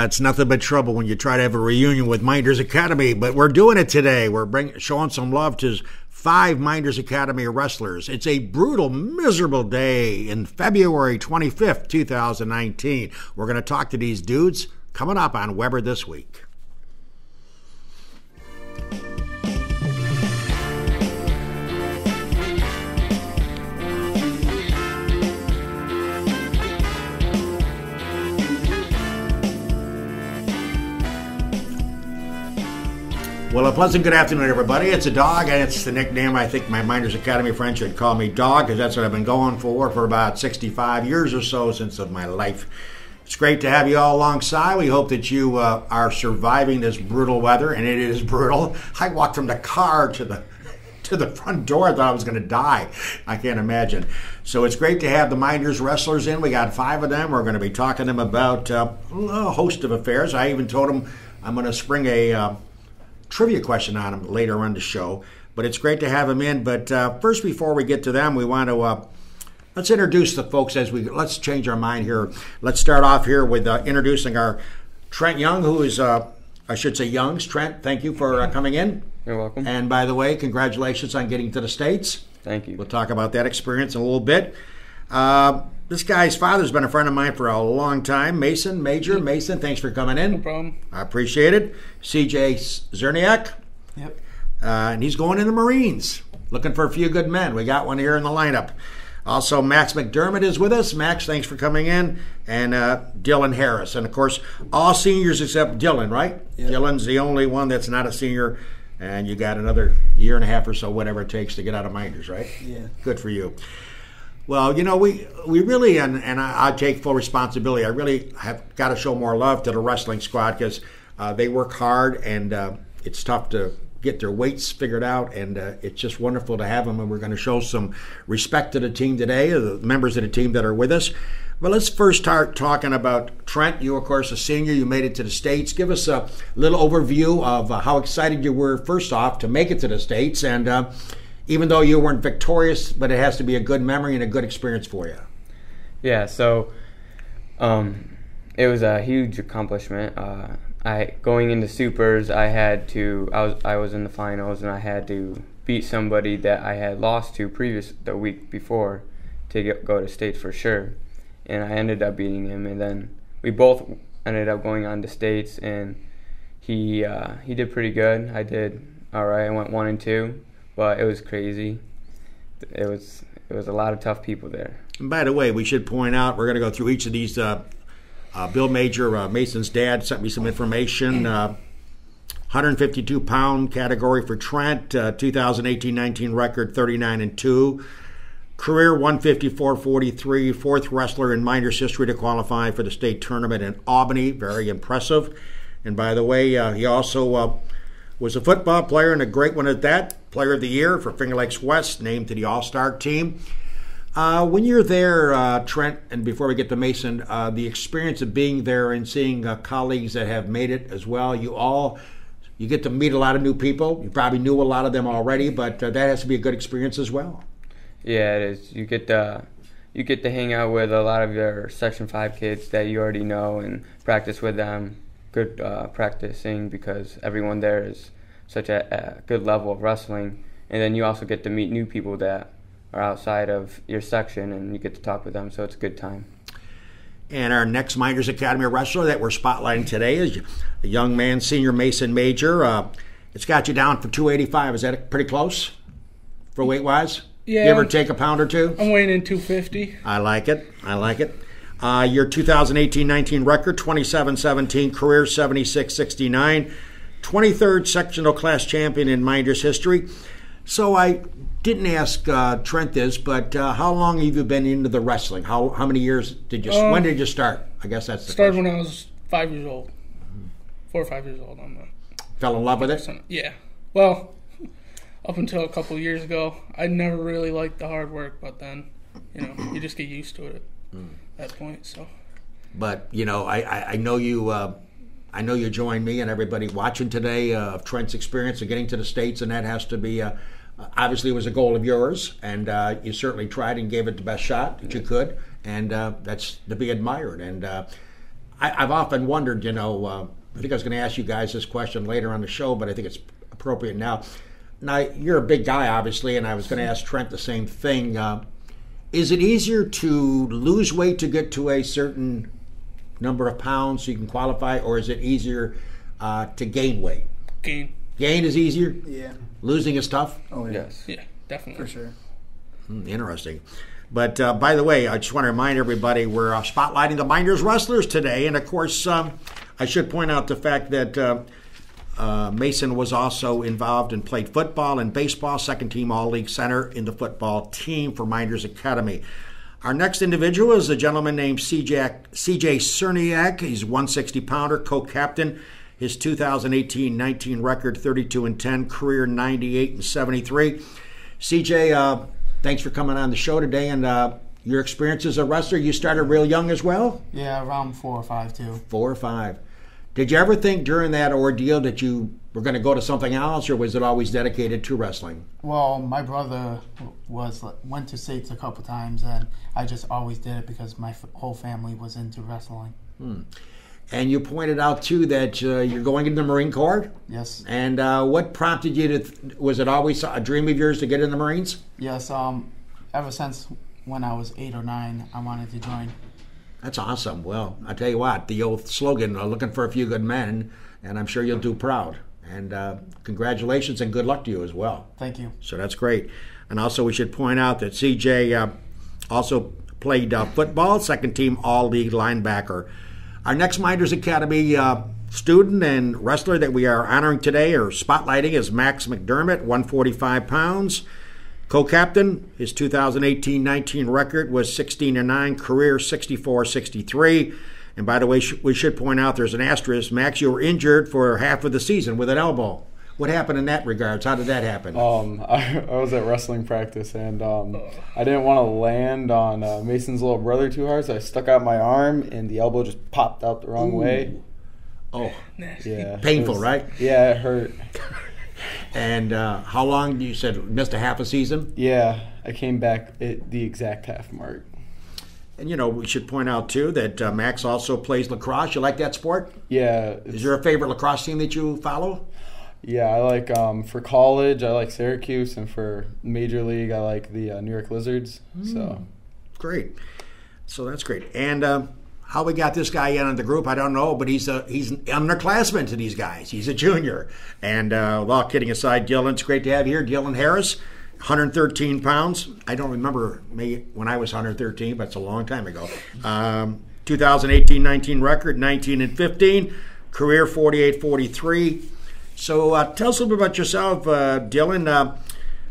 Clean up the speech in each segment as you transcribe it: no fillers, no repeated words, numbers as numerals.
it's nothing but trouble when you try to have a reunion with Mynderse Academy, but we're doing it today. We're showing some love to 5 Mynderse Academy wrestlers. It's a brutal, miserable day in February 25th, 2019. We're going to talk to these dudes coming up on Weber This Week. Well, a pleasant good afternoon, everybody. It's a dog, and it's the nickname I think my Mynderse Academy friends should call me Dog, because that's what I've been going for about 65 years or so since of my life. It's great to have you all alongside. We hope that you are surviving this brutal weather, and it is brutal. I walked from the car to the front door. I thought I was going to die. I can't imagine. So it's great to have the Mynderse wrestlers in. We got 5 of them. We're going to be talking to them about a host of affairs. I even told them I'm going to spring a trivia question on them later on the show, but it's great to have them in. But first, before we get to them, we want to let's introduce the folks let's change our mind here. Let's start off here with introducing our Trent Young, who is I should say Youngs. Trent, thank you for coming in. You're welcome. And by the way, congratulations on getting to the States. Thank you. We'll talk about that experience in a little bit. This guy's father's been a friend of mine for a long time. Mason, Major. Mason, thanks for coming in. No problem. I appreciate it. CJ Zerniack. Yep. And he's going in the Marines. Looking for a few good men. We got one here in the lineup. Also, Max McDermott is with us. Max, thanks for coming in. And Dylan Harris. And, of course, all seniors except Dylan, right? Yep. Dylan's the only one that's not a senior. And you got another year and a half or so, whatever it takes to get out of Mynderse, right? Yeah. Good for you. Well, you know, we really, and I take full responsibility, I really have got to show more love to the wrestling squad, because they work hard, and it's tough to get their weights figured out, and it's just wonderful to have them, and we're going to show some respect to the team today, the members of the team that are with us. But let's first start talking about Trent. You, of course, a senior. You made it to the States. Give us a little overview of how excited you were, first off, to make it to the States, and even though you weren't victorious, but it has to be a good memory and a good experience for you. Yeah, so it was a huge accomplishment. Going into supers, I was in the finals, and I had to beat somebody that I had lost to the week before to go to states for sure. And I ended up beating him, and then we both ended up going on to states, and he did pretty good. I did all right. I went 1 and 2. But it was crazy. It was a lot of tough people there. And by the way, we should point out, we're going to go through each of these. Bill Major, Mason's dad, sent me some information. 152-pound category for Trent. 2018-19 record 39-2. Career 154-43. 4th wrestler in Mynderse history to qualify for the state tournament in Albany. Very impressive. And by the way, he also was a football player, and a great one at that. Player of the Year for Finger Lakes West, named to the All-Star team. When you're there, Trent, and before we get to Mason, the experience of being there and seeing colleagues that have made it as well, you get to meet a lot of new people. You probably knew a lot of them already, but that has to be a good experience as well. Yeah, it is. You get to hang out with a lot of your Section 5 kids that you already know and practice with them. Good practicing, because everyone there is such a good level of wrestling, and then you also get to meet new people that are outside of your section, and you get to talk with them, so it's a good time. And our next Mynderse Academy wrestler that we're spotlighting today is a young man, senior Mason Major. It's got you down for 285. Is that pretty close for weight-wise? Yeah. Give or take a pound or two? I'm weighing in 250. I like it. Your 2018-19 record, 27-17, career 76-69, 23rd sectional class champion in Mynderse history. So I didn't ask Trent this, but how long have you been into the wrestling? How many years when did you start? I guess that's the started question. When I was 5 years old. 4 or 5 years old. Fell in love with it? Yeah. Well, up until a couple of years ago, I never really liked the hard work, but then, you just get used to it at that point. So. But I know you. I know you join me and everybody watching today of Trent's experience of getting to the States, and that has to be obviously it was a goal of yours, and you certainly tried and gave it the best shot that you could, and that's to be admired. And I've often wondered, I think I was going to ask you guys this question later on the show, but I think it's appropriate now. Now, you're a big guy, obviously, and I was going to ask Trent the same thing. Is it easier to lose weight to get to a certain number of pounds so you can qualify, or is it easier to gain weight? Gain. Gain is easier? Yeah. Losing is tough? Oh, yeah. Yes. Yeah, definitely. For sure. Interesting. But by the way, I just want to remind everybody we're spotlighting the Mynderse wrestlers today. And, of course, I should point out the fact that Mason was also involved and played football and baseball, second-team All-League center in the football team for Mynderse Academy. Our next individual is a gentleman named C.J. Zerniack. He's a 160-pounder, co-captain. His 2018-19 record, 32-10, career 98-73. CJ, thanks for coming on the show today. And your experience as a wrestler, you started real young as well? Yeah, around 4 or 5 too. 4 or 5. Did you ever think during that ordeal that you were going to go to something else, or was it always dedicated to wrestling? Well, my brother went to states a couple times, and I just always did it because my whole family was into wrestling. And you pointed out, too, that you're going into the Marine Corps? Yes. And what prompted you to, was it always a dream of yours to get in the Marines? Yes, ever since when I was 8 or 9, I wanted to join. That's awesome. Well, I tell you what, the old slogan, looking for a few good men, and I'm sure you'll do proud. And congratulations and good luck to you as well. Thank you. So that's great. And also we should point out that CJ also played football, second-team All-League linebacker. Our next Mynderse Academy student and wrestler that we are honoring today or spotlighting is Max McDermott, 145 pounds. Co-captain, his 2018-19 record was 16-9, career 64-63. And by the way, we should point out there's an asterisk. Max, you were injured for half of the season with an elbow. What happened in that regards? How did that happen? I was at wrestling practice, and I didn't want to land on Mason's little brother too hard, so I stuck out my arm, and the elbow just popped out the wrong way. Oh, yeah. Painful, right? Yeah, it hurt. And how long, you said, missed a half a season? Yeah, I came back at the exact half mark. And, we should point out, too, that Max also plays lacrosse. You like that sport? Yeah. Is there a favorite lacrosse team that you follow? Yeah, I like, for college, I like Syracuse, and for Major League, I like the New York Lizards. So great. So that's great. And how we got this guy in on the group, I don't know, but he's an underclassman to these guys. He's a junior. And all kidding aside, Dylan, it's great to have you here. Dylan Harris, 113 pounds. I don't remember me when I was 113, but it's a long time ago. 2018-19 record, 19-15. Career, 48-43. So tell us a little bit about yourself, Dylan.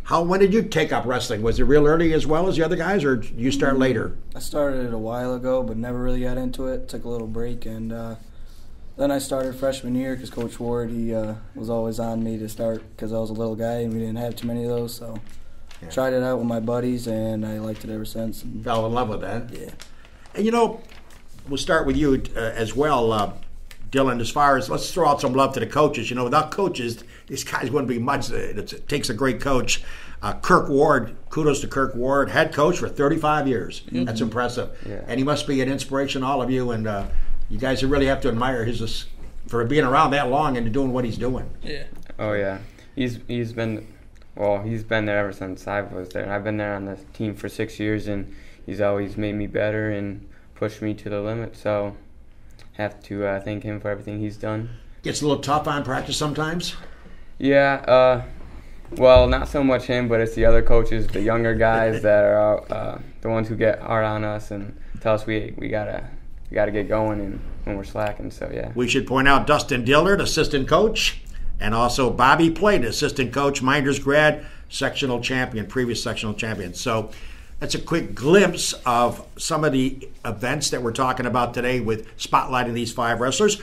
When did you take up wrestling? Was it real early as well as the other guys, or did you start later? I started it a while ago, but never really got into it. Took a little break, and then I started freshman year because Coach Ward, he was always on me to start because I was a little guy and we didn't have too many of those. So tried it out with my buddies, and I liked it ever since. And fell in love with that? Yeah. And we'll start with you as well, Dylan, as far as, let's throw out some love to the coaches. Without coaches, these guys wouldn't be much. It takes a great coach. Kirk Ward, kudos to Kirk Ward, head coach for 35 years. Mm-hmm. That's impressive. Yeah. And he must be an inspiration to all of you. And you guys really have to admire his for being around that long and doing what he's doing. Yeah. Oh, yeah. He's been there ever since I was there. And I've been there on the team for 6 years, and he's always made me better and pushed me to the limit. So have to thank him for everything he's done. Gets a little tough on practice sometimes? Yeah, well, not so much him, but it's the other coaches, the younger guys that are the ones who get hard on us and tell us we gotta get going and when we're slacking. So yeah. We should point out Dustin Dillard, assistant coach, and also Bobby Plate, assistant coach, Mynderse grad, sectional champion, previous sectional champion. So that's a quick glimpse of some of the events that we're talking about today with spotlighting these 5 wrestlers.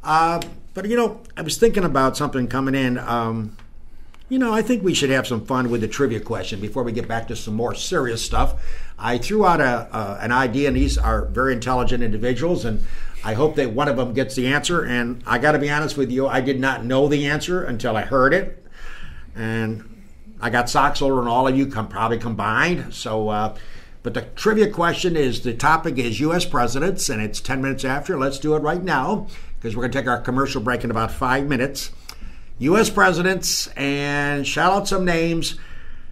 But, I was thinking about something coming in. I think we should have some fun with the trivia question before we get back to some more serious stuff. I threw out an idea, and these are very intelligent individuals, and I hope that one of them gets the answer. And I got to be honest with you, I did not know the answer until I heard it. And I got socks older than all of you probably combined. So But the trivia question is, the topic is U.S. presidents, and it's 10 minutes after. Let's do it right now, because we're going to take our commercial break in about 5 minutes. U.S. presidents, and shout out some names.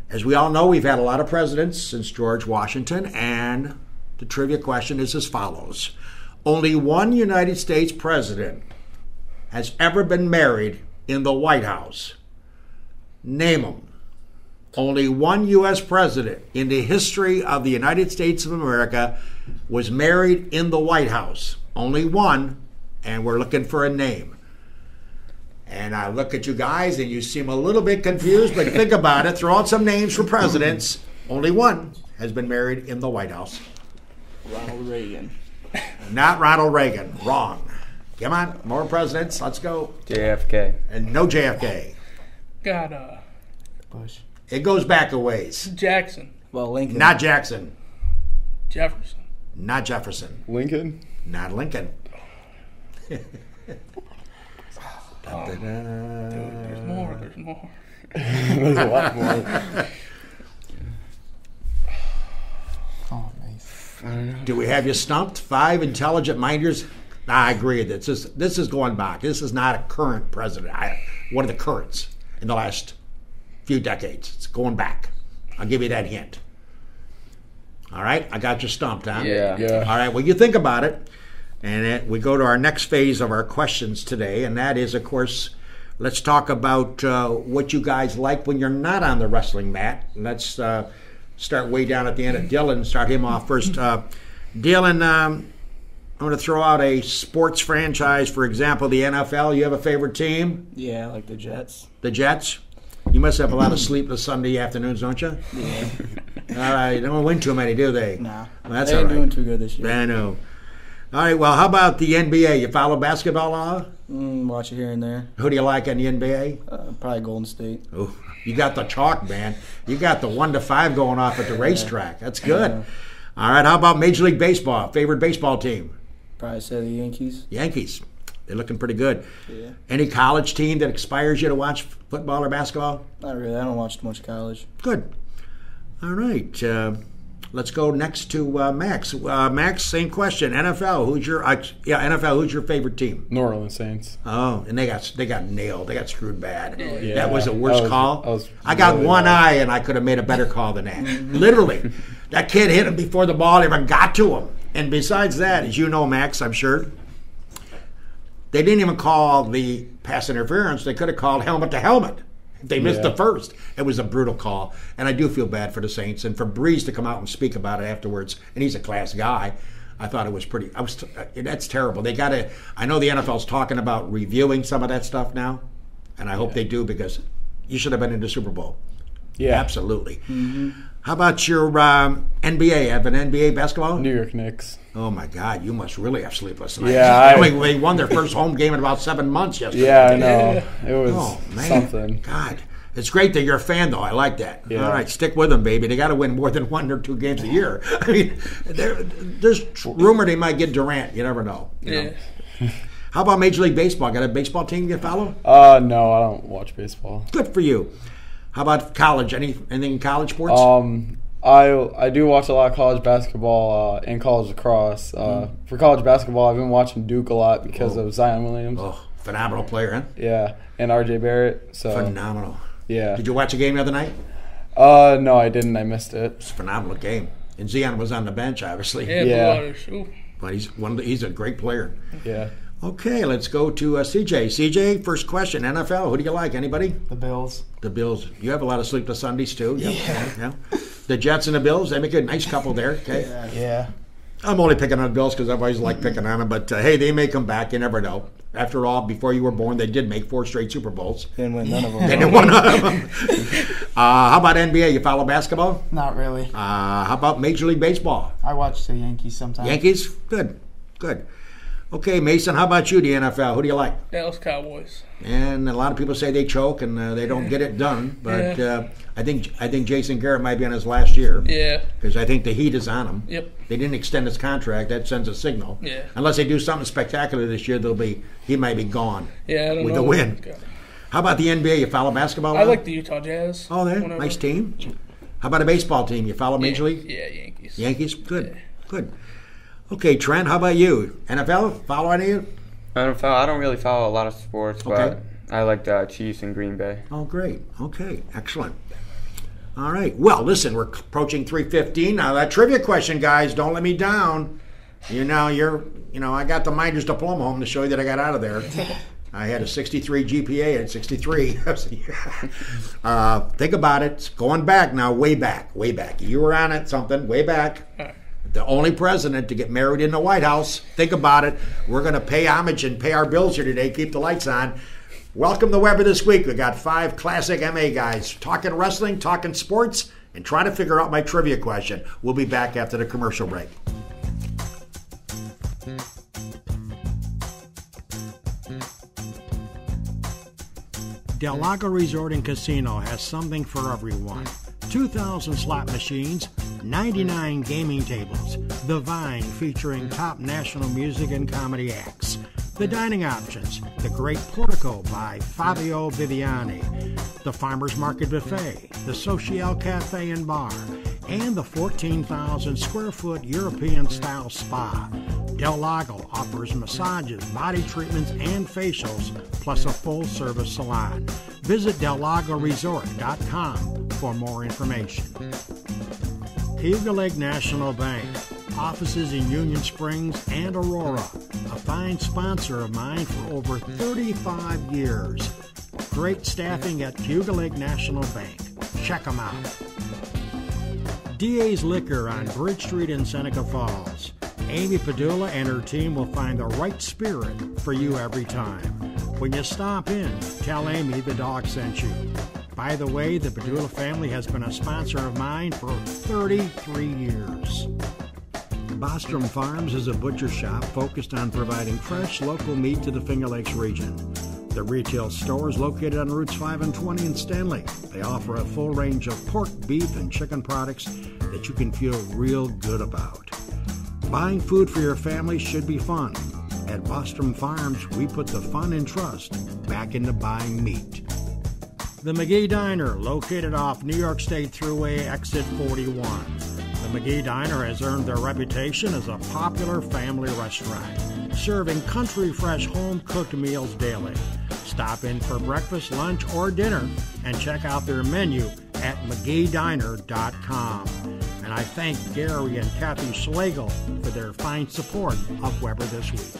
As we all know, we've had a lot of presidents since George Washington, and the trivia question is as follows. Only one United States president has ever been married in the White House. Name them. Only one U.S. president in the history of the United States of America was married in the White House. Only one, and we're looking for a name. And I look at you guys, and you seem a little bit confused, but think about it. Throw out some names for presidents. Only one has been married in the White House. Ronald Reagan. Not Ronald Reagan. Wrong. Come on, more presidents. Let's go. JFK. And no JFK. Got Bush. It goes back a ways. Jackson. Well, Lincoln. Not Jackson. Jefferson. Not Jefferson. Lincoln. Not Lincoln. Dude, there's more. There's more. There's a lot more. Oh, nice. Do we have you stumped? 5 intelligent minders? I agree. This is going back. This is not a current president. One of the currents in the last few decades. It's going back. I'll give you that hint. All right? I got you stumped, huh? Yeah. Yeah. All right. Well, you think about it. And we go to our next phase of our questions today, and that is, of course, let's talk about what you guys like when you're not on the wrestling mat. Let's start way down at the end of Dylan, start him off first. Dylan, I'm going to throw out a sports franchise, for example, the NFL. You have a favorite team? Yeah, I like the Jets. The Jets? You must have a lot of sleepless Sunday afternoons, don't you? Yeah. All right. They don't win too many, do they? Nah. Well, that's they all ain't right. doing too good this year. I know. All right, well, how about the NBA? You follow basketball? Watch it here and there. Who do you like in the NBA? Probably Golden State. Oh, you got the chalk, man. You got the 1 to 5 going off at the racetrack. That's good. Yeah. All right, how about Major League Baseball? Favorite baseball team? Probably say the Yankees. Yankees. They're looking pretty good. Yeah. Any college team that inspires you to watch football or basketball? Not really. I don't watch much college. Good. All right. Let's go next to Max. Max, same question. NFL. Who's your favorite team? New Orleans Saints. Oh, and they got nailed. They got screwed bad. Yeah. That was the worst call. I got really one bad. eye, and I could have made a better call than that. Literally, that kid hit him before the ball ever got to him. And besides that, as you know, Max, I'm sure, they didn't even call the pass interference. They could have called helmet to helmet. They missed the first. It was a brutal call, and I do feel bad for the Saints. And for Breeze to come out and speak about it afterwards, and he's a class guy, I thought it was pretty. That's terrible. They got to. I know the NFL's talking about reviewing some of that stuff now, and I hope they do, because you should have been in the Super Bowl. Yeah. Absolutely. Mm-hmm. How about your NBA? Have an NBA basketball? New York Knicks. Oh my God, you must really have sleepless nights. Yeah, they won their first home game in about 7 months yesterday. Yeah, I know. It was something. God, it's great that you're a fan, though. I like that. Yeah. All right, stick with them, baby. They got to win more than 1 or 2 games a year. I mean, there's rumor they might get Durant. You never know. You know? How about Major League Baseball? Got a baseball team you follow? No, I don't watch baseball. Good for you. How about college? Anything in college sports? I do watch a lot of college basketball and college lacrosse. For college basketball, I've been watching Duke a lot because of Zion Williams. Oh, phenomenal player, huh? Yeah, and R.J. Barrett. So Phenomenal. yeah. Did you watch a game the other night? No, I didn't. I missed it. It's a phenomenal game. And Zion was on the bench, obviously. Yeah, Yeah. Blue Waters. Ooh. But he's a great player. Yeah. Okay, let's go to CJ. CJ, first question. NFL, who do you like? Anybody? The Bills. The Bills. You have a lot of sleepless Sundays, too. Yeah. The Jets and the Bills, they make a nice couple there. Okay. Yeah. I'm only picking on the Bills because I've always liked picking on them. But, hey, they may come back. You never know. After all, before you were born, they did make 4 straight Super Bowls. Didn't win none of them. They didn't win none of them. How about NBA? You follow basketball? Not really. How about Major League Baseball? I watch the Yankees sometimes. Yankees? Good. Okay, Mason, how about you, the NFL? Who do you like? Dallas Cowboys. And a lot of people say they choke and they don't get it done. But I think Jason Garrett might be on his last year. Yeah. Because I think the heat is on him. Yep. They didn't extend his contract. That sends a signal. Yeah. Unless they do something spectacular this year, he might be gone. Yeah, I don't know. With the win. How about the NBA? You follow basketball? I like the Utah Jazz. Oh, there, nice team. How about a baseball team? You follow Major League? Yeah, Yankees. Yankees? Good. Yeah. Good. Okay, Trent, how about you? NFL? Follow any of you? I don't really follow a lot of sports, but I like the Chiefs and Green Bay. Oh, great. Okay, excellent. All right. Well, listen, we're approaching 3:15. Now, that trivia question, guys, don't let me down. I got the Mynderse diploma home to show you that I got out of there. I had a 63 GPA at 63. Think about it. It's going back now, way back. You were on it, something, way back. The only president to get married in the White House. Think about it. We're going to pay homage and pay our bills here today. Keep the lights on. Welcome to Weber This Week. We got 5 classic MA guys talking wrestling, talking sports, and trying to figure out my trivia question. We'll be back after the commercial break. Del Lago Resort and Casino has something for everyone. 2,000 slot machines, 99 gaming tables, The Vine featuring top national music and comedy acts, the dining options, the Great Portico by Fabio Viviani, the Farmers Market Buffet, the Social Cafe and Bar, and the 14,000 square foot European-style spa. Del Lago offers massages, body treatments, and facials, plus a full-service salon. Visit DelLagoResort.com for more information. Cayuga Lake National Bank, offices in Union Springs and Aurora, a fine sponsor of mine for over 35 years. Great staffing at Cayuga Lake National Bank. Check them out. DA's Liquor on Bridge Street in Seneca Falls. Amy Padula and her team will find the right spirit for you every time. When you stop in, tell Amy the dog sent you. By the way, the Padula family has been a sponsor of mine for 33 years. Bostrom Farms is a butcher shop focused on providing fresh local meat to the Finger Lakes region. The retail store is located on routes 5 and 20 in Stanley. They offer a full range of pork, beef, and chicken products that you can feel real good about. Buying food for your family should be fun. At Bostrom Farms, we put the fun and trust back into buying meat. The McGee Diner, located off New York State Thruway, exit 41. The McGee Diner has earned their reputation as a popular family restaurant, serving country fresh home-cooked meals daily. Stop in for breakfast, lunch, or dinner and check out their menu at McGeeDiner.com. And I thank Gary and Kathy Schlegel for their fine support of Weber This Week.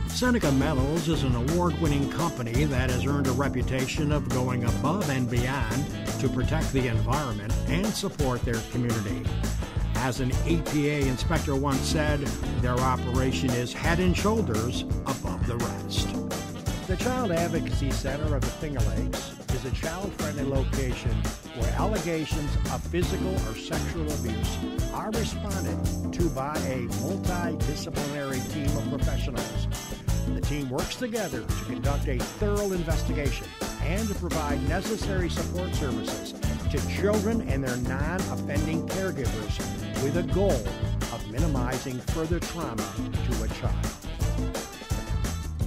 Seneca Metals is an award-winning company that has earned a reputation of going above and beyond to protect the environment and support their community. As an EPA inspector once said, their operation is head and shoulders above the rest. The Child Advocacy Center of the Finger Lakes is a child-friendly location where allegations of physical or sexual abuse are responded to by a multidisciplinary team of professionals. The team works together to conduct a thorough investigation and to provide necessary support services to children and their non-offending caregivers with a goal of minimizing further trauma to a child.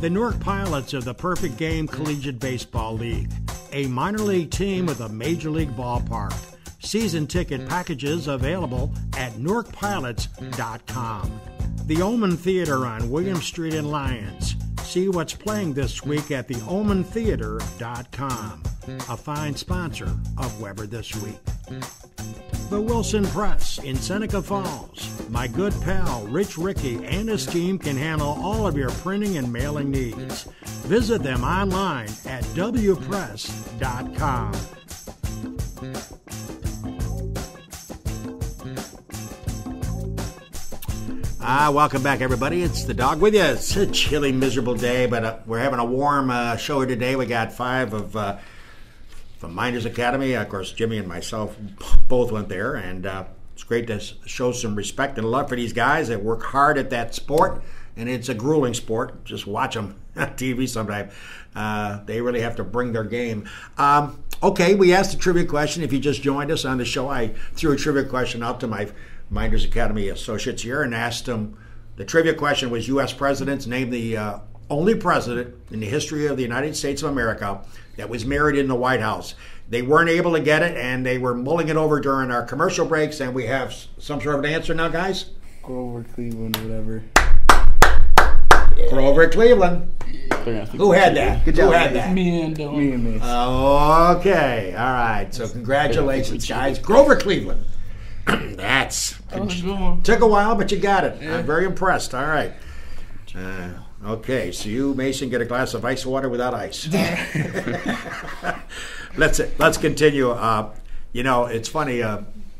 The Newark Pilots are the perfect game collegiate baseball league, a minor league team with a major league ballpark. Season ticket packages available at NewarkPilots.com. The Omen Theater on William Street in Lyons. See what's playing this week at theomentheater.com, a fine sponsor of Weber This Week. The Wilson Press in Seneca Falls. My good pal Rich Rickey and his team can handle all of your printing and mailing needs. Visit them online at wpress.com. Welcome back, everybody. It's the dog with you. It's a chilly, miserable day, but we're having a warm show today. We got 5 of from Mynderse Academy. Of course, Jimmy and myself both went there, and it's great to show some respect and love for these guys that work hard at that sport, and it's a grueling sport. Just watch them on TV sometimes. They really have to bring their game. Okay, we asked a trivia question. If you just joined us on the show, I threw a trivia question out to my Mynderse Academy associates here and asked them, the trivia question was U.S. presidents, name the only president in the history of the United States of America that was married in the White House. They weren't able to get it, and they were mulling it over during our commercial breaks, and we have some sort of an answer now, guys? Grover, Cleveland, whatever. Grover, Cleveland. Yeah. Who had that? Good Who job, had guys. that? Me and Dylan. Me and me. Okay. All right. So congratulations, guys. Grover, Cleveland. That's That was a good one. took a while, but you got it. Yeah. I'm very impressed. All right. Okay, so you, Mason, get a glass of ice water without ice. Let's continue. It's funny.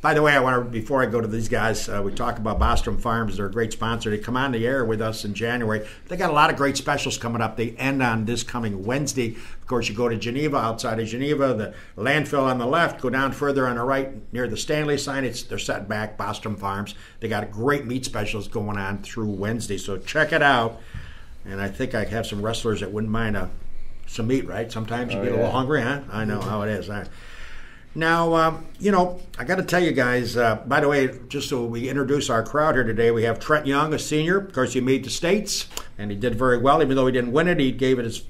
By the way, I want to, before I go to these guys, we talk about Bostrom Farms. They're a great sponsor. They come on the air with us in January. They got a lot of great specials coming up. They end on this coming Wednesday. Of course, you go to Geneva, outside of Geneva, the landfill on the left, go down further on the right near the Stanley sign. They're set back, Bostrom Farms. They got great meat specials going on through Wednesday, so check it out. And I think I have some wrestlers that wouldn't mind some meat, right? Sometimes you get a little hungry, huh? I know how it is. Now, I got to tell you guys, by the way, just so we introduce our crowd here today, we have Trent Young, a senior. Of course, he made the States, and he did very well. Even though he didn't win it, he gave it his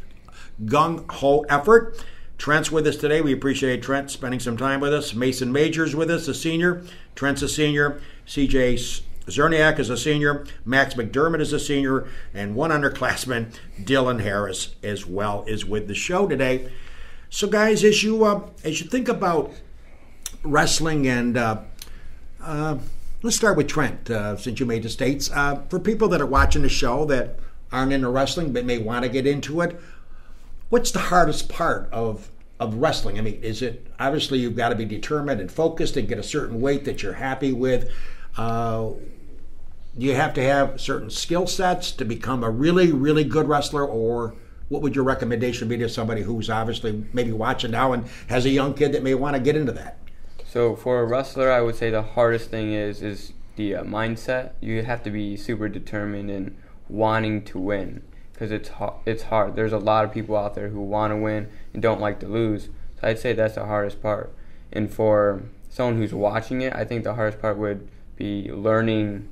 gung-ho effort. Trent's with us today. We appreciate Trent spending some time with us. Mason Majors with us, a senior. Trent's a senior. CJ Zerniack is a senior. Max McDermott is a senior. And one underclassman, Dylan Harris, as well, is with the show today. So, guys, as you think about wrestling, and let's start with Trent, since you made the States. For people that are watching the show that aren't into wrestling but may want to get into it, what's the hardest part of wrestling? I mean, is it, obviously you've got to be determined and focused and get a certain weight that you're happy with. Do you have to have certain skill sets to become a really, really good wrestler, or what would your recommendation be to somebody who's obviously maybe watching now and has a young kid that may want to get into that? So for a wrestler, I would say the hardest thing is the mindset. You have to be super determined and wanting to win, because it's hard. There's a lot of people out there who want to win and don't like to lose. So I'd say that's the hardest part. And for someone who's watching it, I think the hardest part would be learning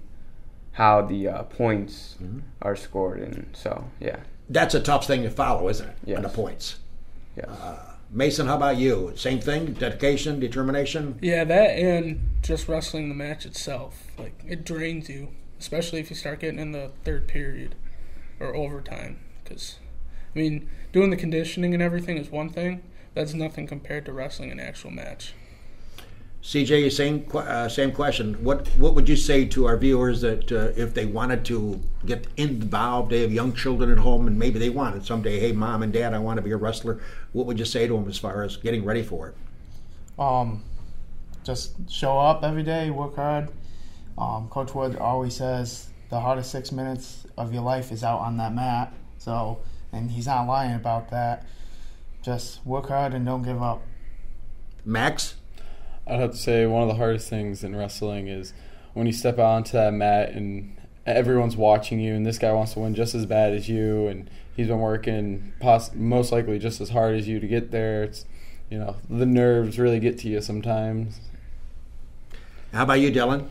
how the points are scored. And so, yeah. That's a tough thing to follow, isn't it? Yes. On the points. Yes. Mason, how about you? Same thing? Dedication, determination? Yeah, that and just wrestling the match itself. Like, it drains you, especially if you start getting in the third period or overtime. Because, I mean, doing the conditioning and everything is one thing. That's nothing compared to wrestling an actual match. CJ, same question. What would you say to our viewers that if they wanted to get involved, they have young children at home and maybe they want it someday, hey, Mom and Dad, I want to be a wrestler. What would you say to them as far as getting ready for it? Just show up every day, work hard. Coach Wood always says the hardest 6 minutes of your life is out on that mat. So, and he's not lying about that. Just work hard and don't give up. Max? I'd have to say one of the hardest things in wrestling is when you step out onto that mat and everyone's watching you, and this guy wants to win just as bad as you, and he's been working most likely just as hard as you to get there. It's, the nerves really get to you sometimes. How about you, Dylan?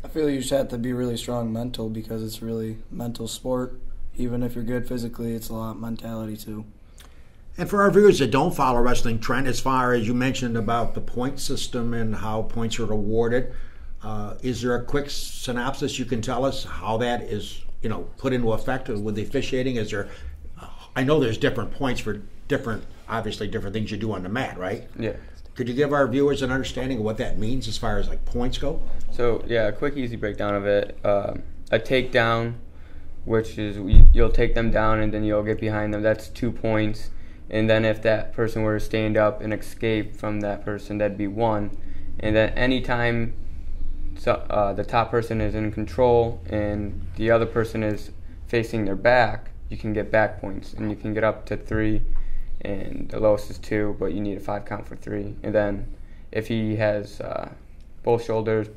I feel you just have to be really strong mental, because it's really mental sport. Even if you're good physically, it's a lot of mentality too. And for our viewers that don't follow wrestling, Trent, as far as you mentioned about the point system and how points are awarded, is there a quick synopsis you can tell us how that is, put into effect with the officiating? Is there? I know there's different points for different things you do on the mat, right? Yeah. Could you give our viewers an understanding of what that means as far as like points go? So, yeah, a quick, easy breakdown of it. A takedown, which is you'll take them down and then you'll get behind them. That's 2 points. And then if that person were to stand up and escape from that person, that'd be 1. And then anytime the top person is in control and the other person is facing their back, you can get back points. And you can get up to 3, and the lowest is 2, but you need a 5 count for 3. And then if he has both shoulders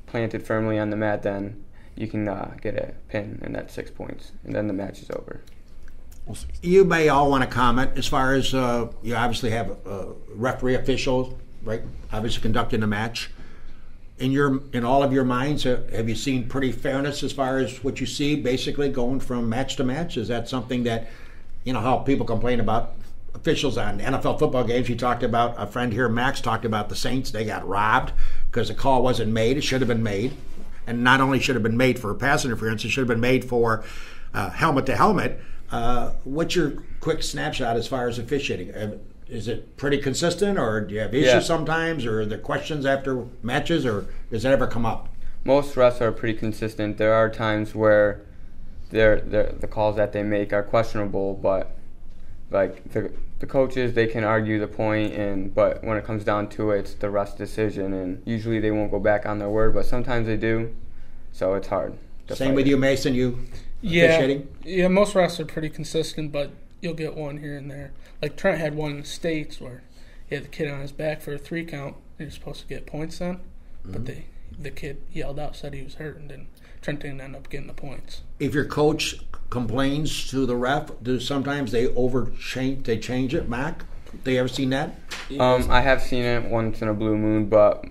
planted firmly on the mat, then you can get a pin, and that's 6 points. And then the match is over. You may all want to comment as far as you obviously have a referee official, right? Obviously conducting a match. In all of your minds, have you seen pretty fairness as far as what you see basically going from match to match? Is that something that, how people complain about officials on NFL football games. You talked about, a friend here, Max, talked about the Saints. They got robbed because the call wasn't made. It should have been made. And not only should have been made for pass interference, it should have been made for helmet to helmet. What's your quick snapshot as far as officiating? Is it pretty consistent, or do you have issues sometimes, or are there questions after matches, or does it ever come up? Most refs are pretty consistent. There are times where the calls that they make are questionable, but like the coaches, they can argue the point, but when it comes down to it, it's the ref's decision, and usually they won't go back on their word, but sometimes they do, so it's hard. Same with you, Mason, officiating? Yeah, most refs are pretty consistent, but you'll get one here and there. Like Trent had one in the States where he had the kid on his back for a 3 count, and he was supposed to get points on, but the kid yelled out, said he was hurt, and then Trent didn't end up getting the points. If your coach complains to the ref, do sometimes they change it, Mac? They ever seen that? I have seen it once in a blue moon, but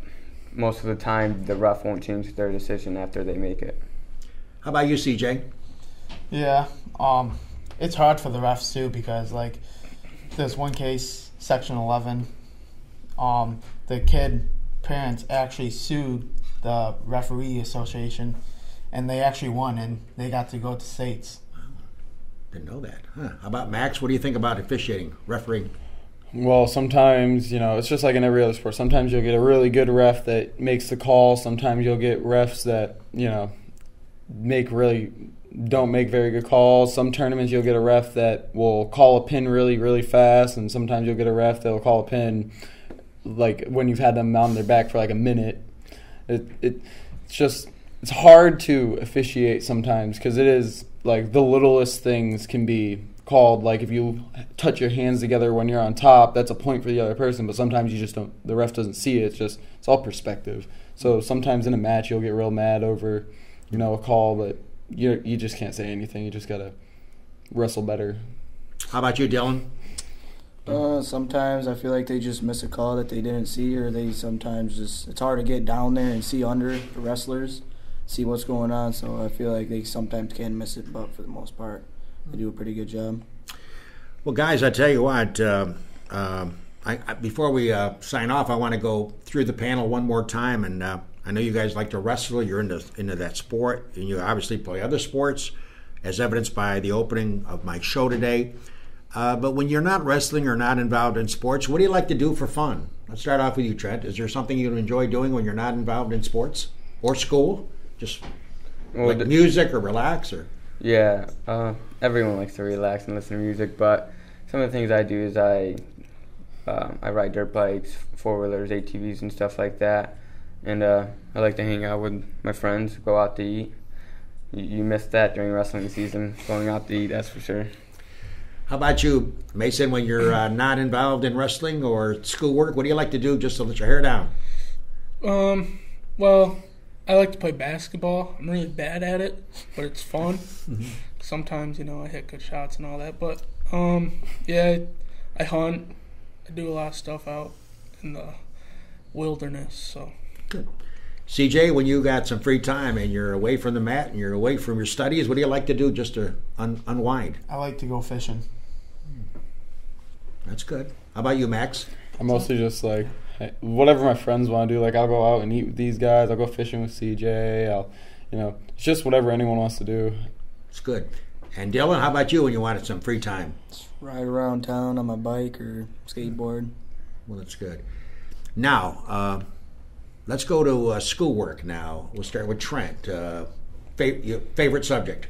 most of the time the ref won't change their decision after they make it. How about you, CJ? Yeah, it's hard for the refs too, because like there's one case, Section 11, the kid parents actually sued the referee association, and they actually won, and they got to go to states. Didn't know that. Huh. How about Max? What do you think about officiating, refereeing? Well, sometimes, it's just like in every other sport. Sometimes you'll get a really good ref that makes the call. Sometimes you'll get refs that, don't make very good calls. Some tournaments you'll get a ref that will call a pin really, really fast, and sometimes you'll get a ref that will call a pin like when you've had them on their back for like a minute. It's hard to officiate sometimes, because it is like the littlest things can be called. Like if you touch your hands together when you're on top, that's a point for the other person, but sometimes you just don't, the ref doesn't see it. It's all perspective. So sometimes in a match you'll get real mad over, a call, but you just can't say anything. You just got to wrestle better. How about you, Dylan? Sometimes I feel like they just miss a call that they didn't see, or they sometimes it's hard to get down there and see under the wrestlers, see what's going on. So I feel like they sometimes can miss it, but for the most part, they do a pretty good job. Well, guys, I tell you what, before we sign off, I want to go through the panel one more time. And I know you guys like to wrestle. You're into that sport, and you obviously play other sports, as evidenced by the opening of my show today. But when you're not wrestling or not involved in sports, what do you like to do for fun? Let's start off with you, Trent. Is there something you enjoy doing when you're not involved in sports or school? Just like music or relax? Or Yeah, everyone likes to relax and listen to music, but some of the things I do is I ride dirt bikes, 4-wheelers, ATVs, and stuff like that. And I like to hang out with my friends, go out to eat. You missed that during wrestling season, going out to eat, that's for sure. How about you, Mason, when you're not involved in wrestling or schoolwork? What do you like to do just to let your hair down? Well, I like to play basketball. I'm really bad at it, but it's fun. Sometimes, I hit good shots and all that. But, I hunt. I do a lot of stuff out in the wilderness. So good. CJ, when you got some free time and you're away from the mat and you're away from your studies, what do you like to do just to unwind? I like to go fishing. That's good. How about you, Max? I'm mostly just like, whatever my friends want to do. Like, I'll go out and eat with these guys. I'll go fishing with CJ. It's just whatever anyone wants to do. It's good. And Dylan, how about you when you wanted some free time? Just ride around town on my bike or skateboard. Well, that's good. Now, let's go to schoolwork now. We'll start with Trent. Favorite subject?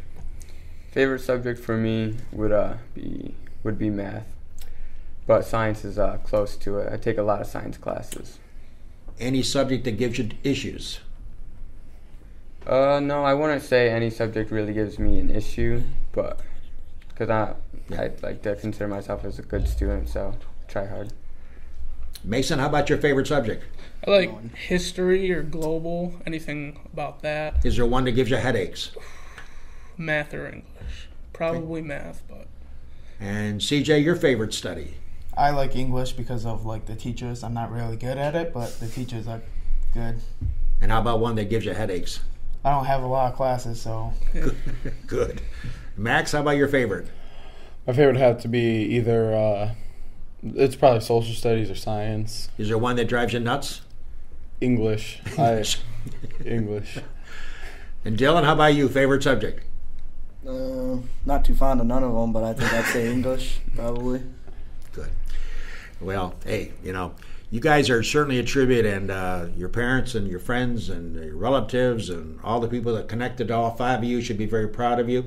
Favorite subject for me would be math. But science is close to it. I take a lot of science classes. Any subject that gives you issues? No, I wouldn't say any subject really gives me an issue, but because I like to consider myself as a good student, so I try hard. Mason, how about your favorite subject? I like history or global, anything about that. Is there one that gives you headaches? Math or English. Probably math, but. And CJ, your favorite study? I like English because of the teachers. I'm not really good at it, but the teachers are good. And how about one that gives you headaches? I don't have a lot of classes, so. Good. Max, how about your favorite? My favorite had to be either It's probably social studies or science. Is there one that drives you nuts? English. English. And Dylan, how about you? Favorite subject? Not too fond of none of them, but I think I'd say English, probably. Good. Well, hey, you guys are certainly a tribute, and your parents and your friends and your relatives and all the people that connected to all 5 of you should be very proud of you.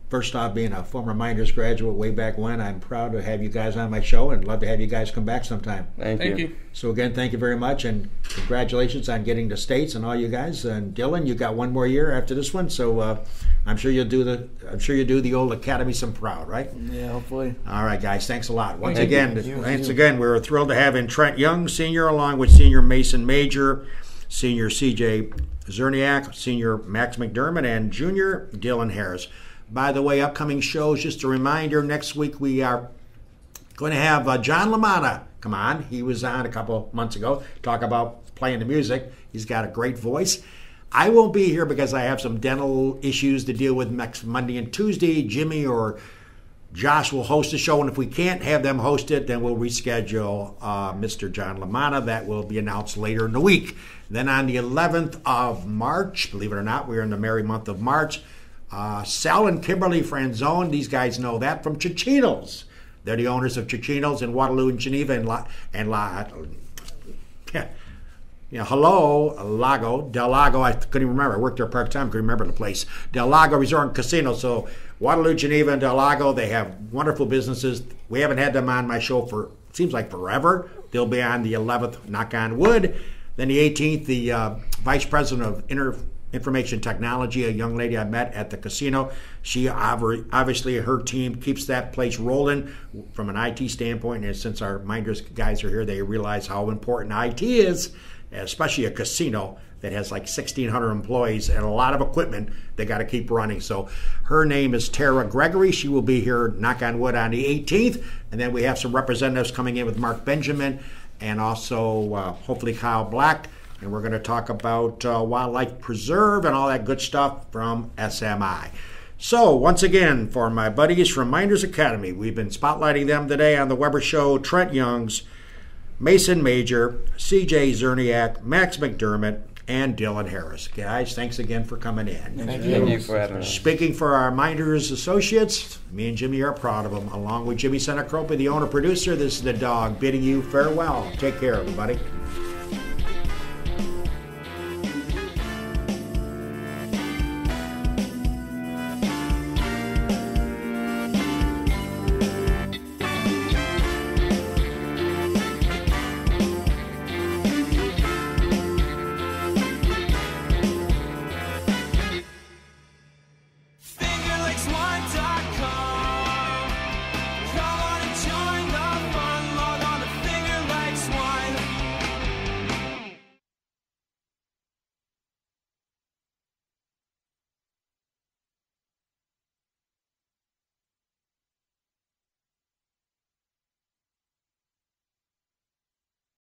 First off, being a former Mynderse graduate way back when, I'm proud to have you guys on my show and love to have you guys come back sometime. Thank you. So again, thank you very much, and congratulations on getting to States and all you guys. And Dylan, you got one more year after this one, so I'm sure you'll do the old academy some proud, right? Yeah, hopefully. All right, guys, thanks a lot. Once Thank again, we're thrilled to have in Trent Youngs, senior, along with senior Mason Major, senior CJ Zerniack, senior Max McDermott, and junior Dylan Harris. By the way, upcoming shows, just a reminder, next week we are going to have John LaMotta come on. He was on a couple months ago, talk about playing the music. He's got a great voice. I won't be here because I have some dental issues to deal with next Monday and Tuesday. Jimmy or Josh will host the show, and if we can't have them host it, then we'll reschedule Mr. John LaMotta. That will be announced later in the week. Then on the 11th of March, believe it or not, we're in the merry month of March, Sal and Kimberly Franzone, these guys know that, from Cicino's. They're the owners of Cicino's in Waterloo and Geneva Del Lago, I couldn't even remember. I worked there part-time, couldn't remember the place. Del Lago Resort and Casino. So Waterloo, Geneva, and Del Lago, they have wonderful businesses. We haven't had them on my show for, seems like forever. They'll be on the 11th, knock on wood. Then the 18th, the Vice President of Information Technology, a young lady I met at the casino. She obviously, her team keeps that place rolling from an IT standpoint, and since our Minders guys are here, they realize how important IT is, especially a casino that has like 1,600 employees and a lot of equipment they got to keep running. So her name is Tara Gregory. She will be here, knock on wood, on the 18th, and then we have some representatives coming in with Mark Benjamin and also hopefully Kyle Black. And we're going to talk about Wildlife Preserve and all that good stuff from SMI. So, once again, for my buddies from Mynderse Academy, we've been spotlighting them today on the Weber Show. Trent Youngs, Mason Major, CJ Zerniack, Max McDermott, and Dylan Harris. Guys, thanks again for coming in. Thank you for having us. Speaking for our Minders associates, me and Jimmy are proud of them. Along with Jimmy Senacropi, the owner-producer, this is the dog bidding you farewell. Take care, everybody.